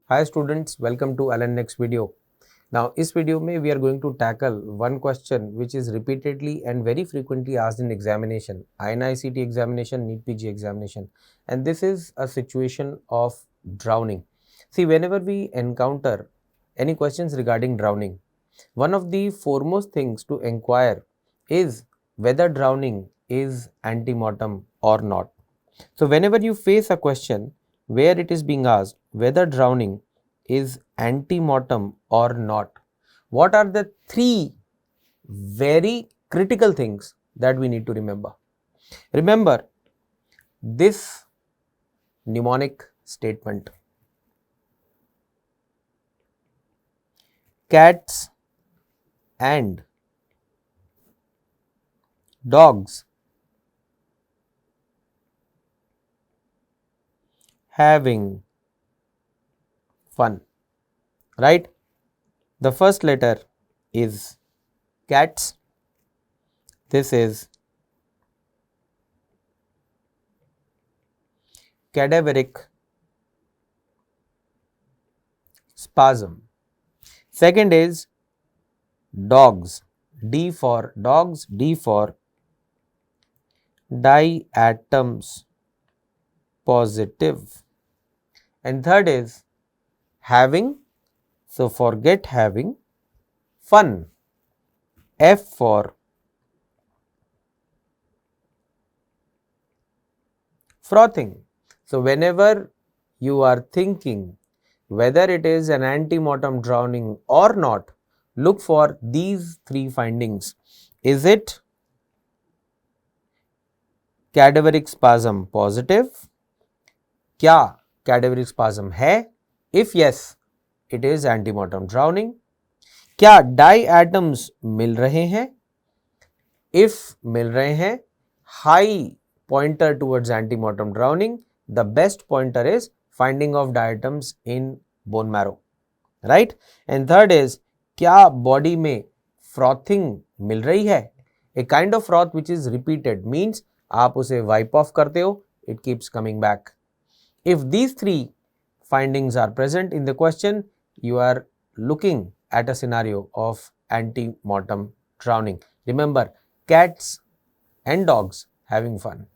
Hi students, welcome to NExT video. Now, इस video में we are going to tackle one question which is repeatedly and very frequently asked in examination, INI-CET examination, NEET PG examination, and this is a situation of drowning. See, whenever we encounter any questions regarding drowning, one of the foremost things to inquire is whether drowning is antemortem or not. So, whenever you face a question where it is being asked whether drowning is antemortem or not, what are the three very critical things that we need to remember? Remember this mnemonic statement: cats and dogs having fun, right? The first letter is cats. This is cadaveric spasm. Second is dogs. D for dogs, D for diatoms positive. And third is having, so forget having, fun. F for frothing. So, whenever you are thinking whether it is an antemortem drowning or not, look for these three findings. Is it cadaveric spasm positive? क्या cadaveric spasm है? If yes, it is antemortem drowning. क्या diatoms मिल रहे हैं? If मिल रहे हैं, high pointer towards antemortem drowning. The best pointer is finding of diatoms in bone marrow, right? And third is क्या body में frothing मिल रही है? A kind of froth which is repeated means आप उसे wipe off करते हो, it keeps coming back. If these three findings are present in the question, you are looking at a scenario of antemortem drowning. Remember, cats and dogs having fun.